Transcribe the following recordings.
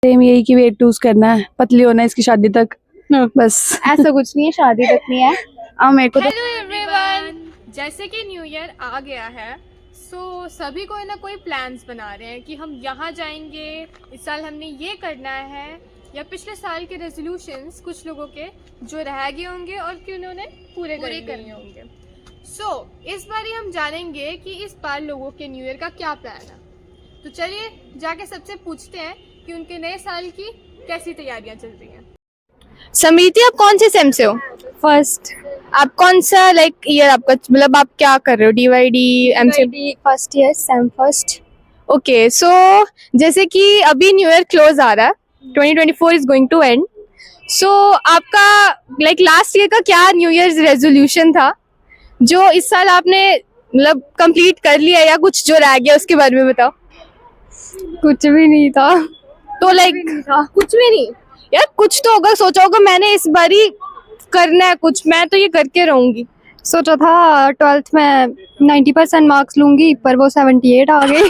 Same यही कि weight lose करना है, पतली होना है इसकी शादी तक। बस ऐसा कुछ नहीं है, शादी तक नहीं है। मेरे को तो हेलो एवरीवन, जैसे कि न्यू ईयर आ गया है सो सभी कोई ना कोई प्लान्स बना रहे हैं कि हम यहाँ जाएंगे, इस साल हमने ये करना है, या पिछले साल के रेजोल्यूशंस कुछ लोगों के जो रह गए होंगे और कि उन्होंने पूरे करने होंगे। सो इस बार ही हम जानेंगे कि इस बार लोगों के न्यू ईयर का क्या प्लान है। तो चलिए जाके सबसे पूछते हैं कि उनके नए साल की कैसी तैयारियां चल रही हैं। समृति, आप कौन से सेम से हो? फर्स्ट आप कौन सा ईयर आपका, मतलब आप क्या कर रहे हो? DYD MCA first year sem first. Okay, so जैसे कि अभी न्यू ईयर क्लोज आ रहा है, 2024 इज गोइंग टू एंड। सो आपका लास्ट ईयर का क्या न्यू ईयर रेजोल्यूशन था जो इस साल आपने मतलब कंप्लीट कर लिया, या कुछ जो रह गया उसके बारे में बताओ। कुछ भी नहीं था। तो कुछ भी नहीं यार, कुछ तो होगा, सोचा होगा मैंने इस बारी करना है कुछ, मैं तो ये करके रहूंगी। सोचा था 12th में 90% मार्क्स लूंगी, पर वो 78 आ गई।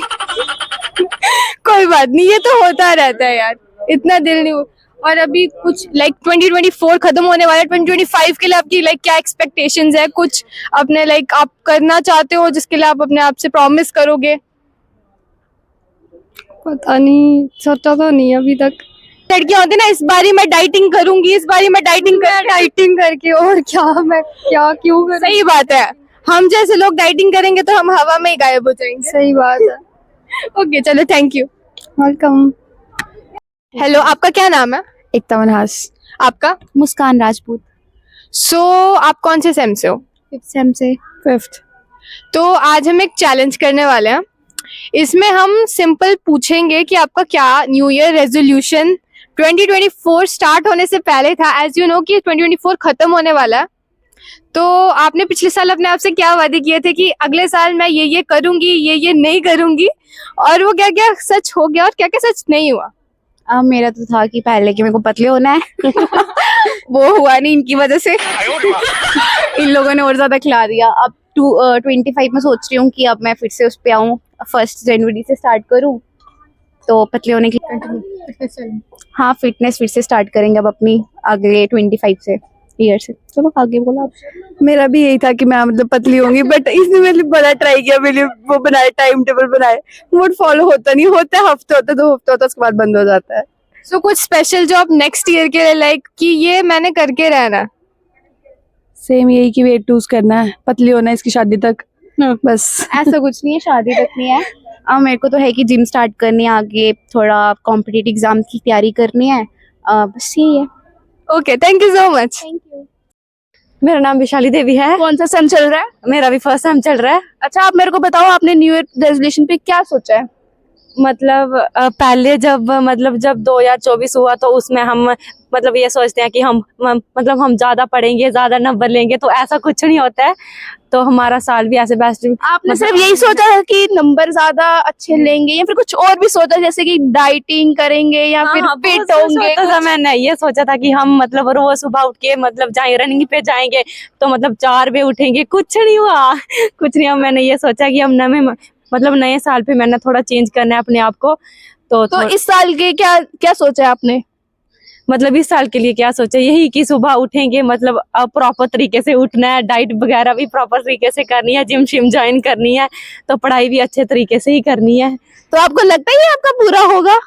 कोई बात नहीं, ये तो होता रहता है यार, इतना दिल नहीं। और अभी कुछ 2024 खत्म होने वाला है, 2025 के लिए आपकी क्या एक्सपेक्टेशंस है? कुछ अपने आप करना चाहते हो जिसके लिए आप अपने आप से प्रॉमिस करोगे? पता नहीं, सोचा तो नहीं अभी तक। लड़कियां होती ना, इस बारी मैं डाइटिंग करूंगी, इस बारी मैं डाइटिंग करके और क्या, मैं क्या क्यों करूं? सही बात है, हम जैसे लोग डाइटिंग करेंगे तो हम हवा में ही गायब हो जाएंगे। सही बात है। ओके चलो, थैंक यू। वेलकम। हेलो, आपका क्या नाम है? एकता मनहास। आपका? मुस्कान राजपूत। सो आप कौन से सेम से हो? 5th सेम से। 5th। तो आज हम एक चैलेंज करने वाले हैं। इसमें हम सिंपल पूछेंगे कि आपका क्या न्यू ईयर रेजोल्यूशन 2024 स्टार्ट होने से पहले था। एज यू नो कि 2024 खत्म होने वाला है, तो आपने पिछले साल अपने आप से क्या वादे किए थे कि अगले साल मैं ये करूंगी, ये नहीं करूंगी, और वो क्या क्या सच हो गया और क्या क्या सच नहीं हुआ? मेरा तो था कि पहले कि मेरे को पतले होना है। वो हुआ नहीं इनकी वजह से। इन लोगों ने और ज्यादा खिला दिया। अब 25 में सोच रही हूँ कि अब मैं फिर से उस पे आऊँ, 1 जनवरी से स्टार्ट करूँ, तो पतले होने की हाँ फिटनेस फिर से स्टार्ट करेंगे अब अपनी अगले 25 से ईयर से। चलो आगे बोला आप। मेरा भी यही था कि मैं मतलब पतली होंगी, बट इसने मेरे लिए बड़ा ट्राई किया, मेरे लिए वो बनाए, टाइम टेबल बनाए, वो फॉलो होता नहीं, होता है हफ्ते होता, 2 हफ्ते होता, उसके बाद बंद हो जाता है। सो कुछ स्पेशल जो आप नेक्स्ट ईयर के लिए कि ये मैंने करके रहना? सेम यही कि वेट लूज करना है, पतली होना है इसकी शादी तक। बस ऐसा कुछ नहीं है, शादी तक नहीं है। मेरे को तो है कि जिम स्टार्ट करनी है, आगे थोड़ा कॉम्पिटिटिव एग्जाम की तैयारी करनी है, बस यही है। Okay, thank you so much. Thank you. मेरा नाम विशाली देवी है। कौन सा सेम चल रहा है? मेरा भी 1st सेम चल रहा है। अच्छा, आप मेरे को बताओ, आपने न्यू ईयर रेजोल्यूशन पे क्या सोचा है? मतलब पहले जब 2024 हुआ तो उसमें हम मतलब ये सोचते हैं कि हम ज्यादा पढ़ेंगे, ज्यादा नंबर लेंगे, तो ऐसा कुछ नहीं होता है। तो हमारा साल भी ऐसे बेस्ट। आपने सिर्फ यही सोचा है कि नंबर ज्यादा अच्छे लेंगे, या फिर कुछ और भी सोचा, जैसे कि डाइटिंग करेंगे या फिर फिट होंगे? तो मैंने ये सोचा था कि हम मतलब रोज सुबह उठ के जाएंगे, रनिंग पे जाएंगे, तो 4 बजे उठेंगे। कुछ नहीं हुआ, कुछ नहीं हुआ। मैंने ये सोचा कि हम नए साल पे मैंने थोड़ा चेंज करना है अपने आप को। तो इस साल के क्या क्या सोचा है आपने? इस साल के लिए क्या सोचा, यही कि सुबह उठेंगे, प्रॉपर तरीके से उठना है, डाइट वगैरह भी प्रॉपर तरीके से करनी है, जिम शिम ज्वाइन करनी है, तो पढ़ाई भी अच्छे तरीके से ही करनी है। तो आपको लगता है ये आपका पूरा होगा?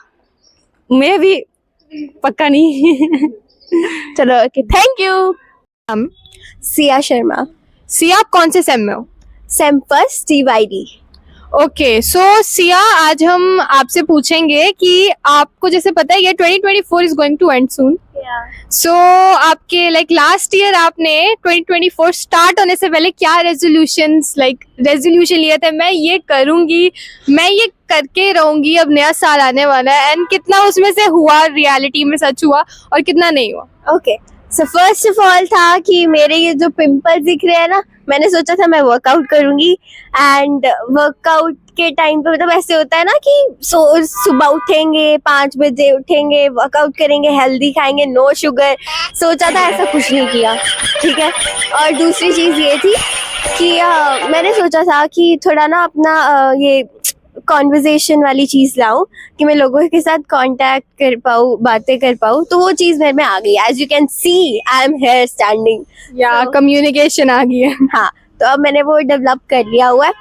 मैं भी पक्का नहीं। चलो okay, thank you. Siya Sharma. Siya, आप कौन से सेम में हो? Sem first DYD. Okay, so Siya, आज हम आपसे पूछेंगे कि आपको जैसे पता है ये 2024 is going to end soon. So आपके लास्ट ईयर आपने 2024 स्टार्ट होने से पहले क्या रेजोल्यूशन लिया था? मैं ये करूंगी, मैं ये करके रहूंगी, अब नया साल आने वाला है, एंड कितना उसमें से हुआ, रियलिटी में सच हुआ, और कितना नहीं हुआ? Okay, so first of all था कि मेरे ये जो पिंपल्स दिख रहे हैं ना, मैंने सोचा था मैं वर्कआउट करूंगी, एंड वर्कआउट के टाइम पे ऐसे होता है ना कि सुबह उठेंगे, 5 बजे उठेंगे, वर्कआउट करेंगे, हेल्दी खाएंगे, नो शुगर। सोचा था, ऐसा कुछ नहीं किया, ठीक है। और दूसरी चीज ये थी कि मैंने सोचा था कि थोड़ा ना अपना ये कॉन्वर्जेशन वाली चीज लाऊं, कि मैं लोगों के साथ कांटेक्ट कर पाऊँ, बातें कर पाऊँ, तो वो चीज मेरे में आ गई. As you can see I am here standing. या कम्युनिकेशन आ गई है. हाँ, तो अब मैंने वो डेवलप कर लिया हुआ है.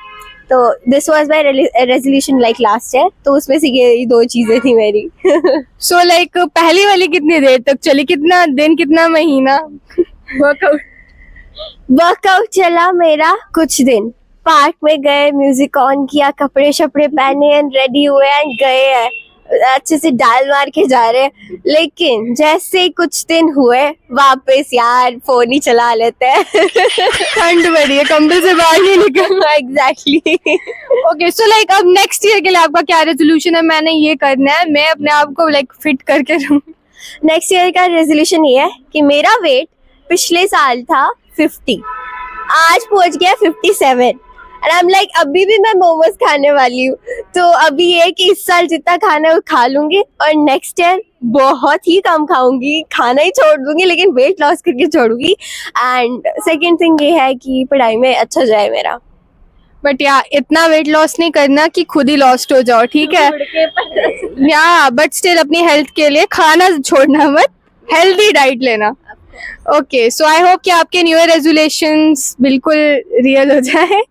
तो this was my resolution like last year. तो उसमें से ये 2 चीजें थी मेरी. सो लाइक पहली वाली कितनी देर तक चली, कितना दिन, कितना महीना वर्कआउट? वर्कआउट चला मेरा कुछ दिन. पार्क में गए, म्यूजिक ऑन किया, कपड़े शपड़े पहने एंड रेडी हुए एंड गए हैं, अच्छे से डाल मार के जा रहे हैं. लेकिन जैसे कुछ दिन हुए, वापस यार फोन ही चला लेते हैं. ठंड बढ़ी है, कंबल से बाहर नहीं निकल. एग्जैक्टली. ओके, सो लाइक अब नेक्स्ट ईयर के लिए आपका क्या रेजोल्यूशन है? मैंने ये करना है, मैं अपने आप को लाइक फिट करके रहूं. नेक्स्ट ईयर का रेजोल्यूशन ये है कि मेरा वेट पिछले साल था 50, आज पहुंच गया 57. एंड आई एम लाइक अभी भी मैं मोमोज खाने वाली हूँ. तो अभी ये है कि इस साल जितना खाना है वो खा लूंगी, और नेक्स्ट ईयर बहुत ही कम खाऊंगी, खाना ही छोड़ दूंगी, लेकिन वेट लॉस करके छोड़ूंगी. एंड सेकेंड थिंग ये है कि पढ़ाई में अच्छा जाए मेरा. बट या इतना वेट लॉस नहीं करना कि खुद ही लॉस्ट हो जाओ, ठीक है? या बट स्टिल अपनी हेल्थ के लिए खाना छोड़ना मत, हेल्दी डाइट लेना. ओके, सो आई होप कि आपके न्यू ईयर रेजोल्यूशंस बिल्कुल रियल हो जाए.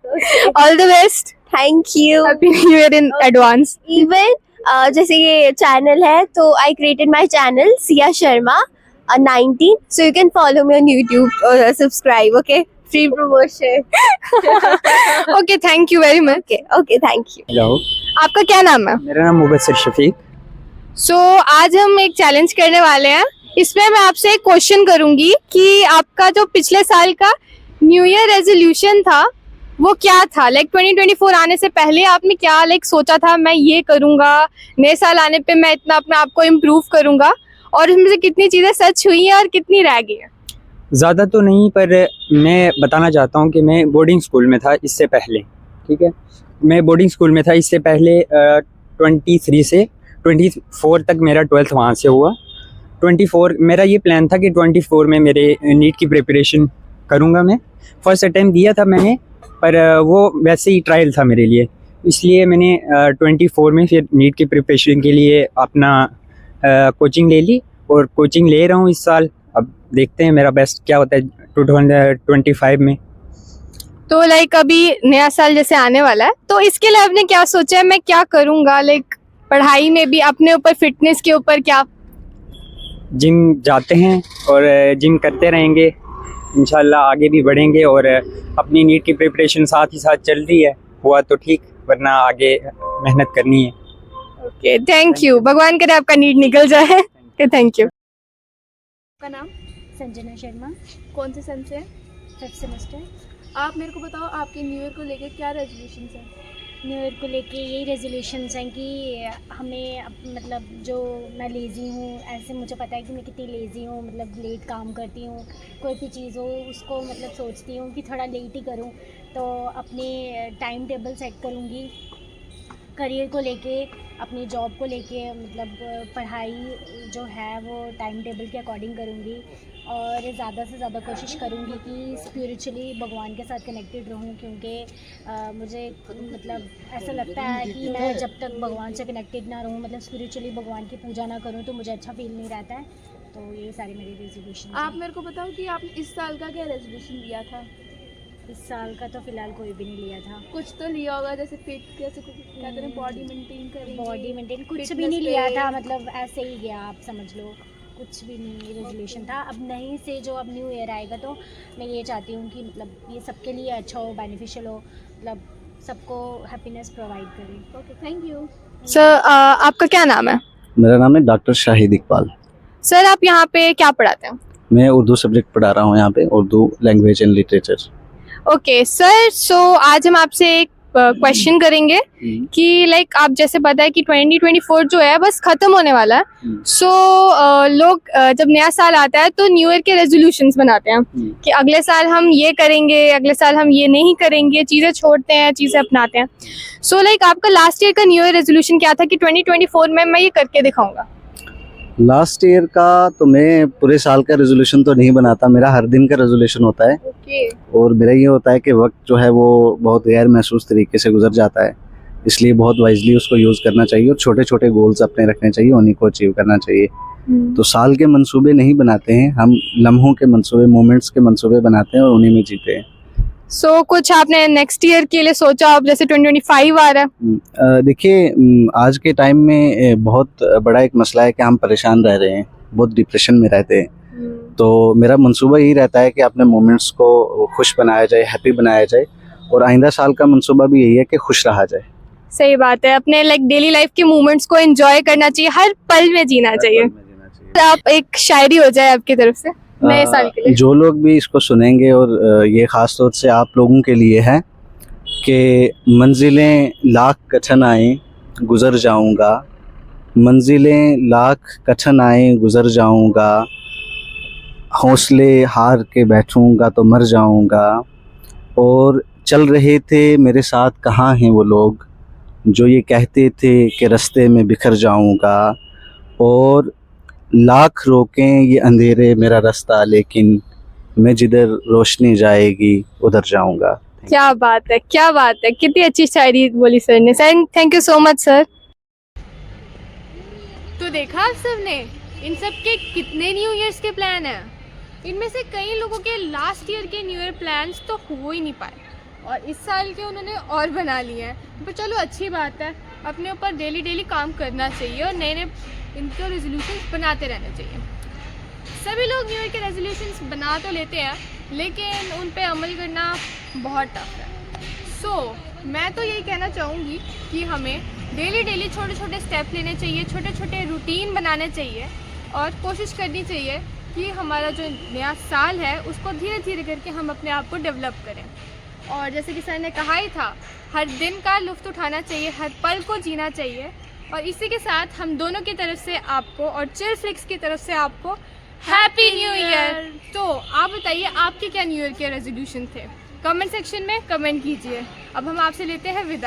All the best. Thank you. Happy new year in advance. Even जैसे ये चैनल है, तो I created my channel Siya Sharma 19, so you can follow me on YouTube or subscribe. Okay, free promotion. Okay, thank you very much. Okay, thank you. Hello, आपका क्या नाम है? मेरा नाम मुबस्सिर शफीक. सो आज हम एक चैलेंज करने वाले हैं. इसमें मैं आपसे एक क्वेश्चन करूंगी कि आपका जो पिछले साल का न्यू ईयर रेजोल्यूशन था वो क्या था? लाइक 2024 आने से पहले आपने क्या लाइक सोचा था, मैं ये करूंगा, नए साल आने पे मैं इतना अपने आप को इम्प्रूव करूंगा, और इसमें से कितनी चीजें सच हुई हैं और कितनी रह गई हैं? ज़्यादा तो नहीं, पर मैं बताना चाहता हूँ कि मैं बोर्डिंग स्कूल में था इससे पहले. ठीक है, मैं बोर्डिंग स्कूल में था इससे पहले. 23 से 24 तक मेरा 12th वहाँ से हुआ. 24 मेरा ये प्लान था कि 24 में मेरे नीट की प्रिपरेशन करूँगा. मैं फर्स्ट अटैम्प्ट दिया था मैंने, पर वो वैसे ही ट्रायल था मेरे लिए, इसलिए मैंने 24 में फिर नीट की प्रिपरेशन के लिए अपना कोचिंग ले ली, और कोचिंग ले रहा हूँ इस साल. अब देखते हैं मेरा बेस्ट क्या होता है 2025 में. तो लाइक अभी नया साल जैसे आने वाला है, तो इसके लिए आपने क्या सोचा है, मैं क्या करूंगा? लाइक पढ़ाई में भी, अपने ऊपर, फिटनेस के ऊपर क्या? जिम जाते हैं और जिम करते रहेंगे, इंशाल्लाह आगे भी बढ़ेंगे. और अपनी नीट की प्रिपरेशन साथ ही साथ चल रही है, हुआ तो ठीक, वरना आगे मेहनत करनी है. Okay, thank you. भगवान करे आपका नीट निकल जाए. Thank you. आपका नाम? संजना शर्मा, कौन से सन से है? 5th semester. आप मेरे को बताओ, आपके न्यू ईयर को लेकर क्या रेजोल्यूशंस हैं? न्यू ईयर को लेके यही रेजोल्यूशंस हैं कि हमें मतलब जो मैं लेज़ी हूँ, ऐसे मुझे पता है कि मैं कितनी लेज़ी हूँ, मतलब लेट काम करती हूँ, कोई भी चीज़ हो उसको मतलब सोचती हूँ कि थोड़ा लेट ही करूँ. तो अपने टाइम टेबल सेट करूँगी करियर को लेके, अपनी जॉब को लेके, मतलब पढ़ाई जो है वो टाइम टेबल के अकॉर्डिंग करूँगी, और ज़्यादा से ज़्यादा कोशिश करूँगी कि स्पिरिचुअली भगवान के साथ कनेक्टेड रहूँ, क्योंकि मुझे मतलब ऐसा लगता है कि मैं जब तक भगवान से कनेक्टेड ना रहूँ, मतलब स्पिरिचुअली भगवान की पूजा ना करूँ, तो मुझे अच्छा फील नहीं रहता है. तो ये सारी मेरी रेजोल्यूशन. आप मेरे को बताओ कि आपने इस साल का क्या रेजोल्यूशन लिया था? इस साल का तो फ़िलहाल कोई भी नहीं लिया था. कुछ तो लिया होगा, जैसे फिट, जैसे क्या करें, बॉडी मेंटेन करेंगे, बॉडी मेंटेन कुछ fitness भी नहीं लिया पे- था, मतलब ऐसे ही गया, आप समझ लो, कुछ भी नहीं रेजोल्यूशन था. अब नहीं से जो अब न्यू ईयर आएगा, तो मैं ये चाहती हूँ कि मतलब ये सबके लिए अच्छा हो, बेनिफिशियल हो, मतलब सबको हैप्पीनेस प्रोवाइड करे. Okay, thank you. सर आपका क्या नाम है? मेरा नाम है डॉक्टर शाहिद इकबाल. सर आप यहाँ पे क्या पढ़ाते हैं? मैं उर्दू सब्जेक्ट पढ़ा रहा हूँ यहाँ पे, Urdu language and literature. Okay sir, so आज हम आपसे एक क्वेश्चन करेंगे कि लाइक आप जैसे पता है कि 2024 जो है बस खत्म होने वाला है. सो लोग जब नया साल आता है तो न्यू ईयर के रेजोल्यूशंस बनाते हैं कि अगले साल हम ये करेंगे, अगले साल हम ये नहीं करेंगे, चीज़ें छोड़ते हैं, चीज़ें अपनाते हैं. सो लाइक आपका लास्ट ईयर का न्यू ईयर रेजोल्यूशन क्या था कि 2024 में मैं ये करके दिखाऊंगा? लास्ट ईयर का तो मैं पूरे साल का रेजोल्यूशन तो नहीं बनाता, मेरा हर दिन का रेजोल्यूशन होता है. ओके. और मेरा ये होता है कि वक्त जो है वो बहुत गैर महसूस तरीके से गुजर जाता है. इसलिए बहुत वाइजली उसको यूज़ करना चाहिए और छोटे छोटे गोल्स अपने रखने चाहिए, उन्हीं को अचीव करना चाहिए। तो साल के मंसूबे नहीं बनाते हैं हम, लम्हों के मंसूबे, मोमेंट्स के मंसूबे बनाते हैं और उन्हीं में जीते हैं। सो कुछ आपने नेक्स्ट ईयर के लिए सोचा? अब जैसे 2025 आ रहा है। देखिए, आज के टाइम में बहुत बड़ा एक मसला है कि हम परेशान रह रहे हैं, बहुत डिप्रेशन में रहते हैं। तो मेरा मंसूबा यही रहता है कि अपने मोमेंट्स को खुश बनाया जाए, हैप्पी बनाया जाए, और आइंदा साल का मंसूबा भी यही है कि खुश रहा जाए। सही बात है, अपने लाइक डेली लाइफ के मोमेंट्स को एंजॉय करना चाहिए, हर पल में जीना चाहिए। आप एक शायरी हो जाए आपकी तरफ से नए साल के लिए। जो लोग भी इसको सुनेंगे, और ये ख़ास तौर से आप लोगों के लिए है कि मंजिलें लाख कठिन आए गुज़र जाऊंगा, मंजिलें लाख कठिन आए गुज़र जाऊंगा, हौसले हार के बैठूंगा तो मर जाऊंगा, और चल रहे थे मेरे साथ कहाँ हैं वो लोग जो ये कहते थे कि रास्ते में बिखर जाऊंगा, और लाख रोकें ये अंधेरे मेरा रास्ता, लेकिन मैं जिधर रोशनी जाएगी उधर जाऊंगा। क्या बात है, क्या बात है, कितनी अच्छी शायरी बोली सर ने। Sir thank you so much sir. तो देखा आप सबने, इन सब के कितने न्यू ईयर्स के प्लान हैं। इनमें से कई लोगों के लास्ट ईयर के न्यू ईयर प्लान्स तो हो ही नहीं पाए, और इस साल के उन्होंने और बना लिए हैं। पर चलो अच्छी बात है, अपने ऊपर डेली डेली काम करना चाहिए और नए नए इनके रेजोल्यूशंस बनाते रहने चाहिए। सभी लोग न्यू ईयर के रेजोल्यूशंस बना तो लेते हैं, लेकिन उन पे अमल करना बहुत टफ है। मैं तो यही कहना चाहूँगी कि हमें डेली डेली छोटे छोटे स्टेप लेने चाहिए, छोटे छोटे रूटीन बनाने चाहिए, और कोशिश करनी चाहिए कि हमारा जो नया साल है उसको धीरे धीरे करके हम अपने आप को डेवलप करें। और जैसे कि सर ने कहा ही था, हर दिन का लुत्फ़ उठाना चाहिए, हर पल को जीना चाहिए। और इसी के साथ हम दोनों की तरफ से आपको और चिल फ्लिक्स की तरफ से आपको हैप्पी न्यू ईयर। तो आप बताइए, आपके क्या न्यू ईयर के रेजोल्यूशन थे? कमेंट सेक्शन में कमेंट कीजिए। अब हम आपसे लेते हैं विदा।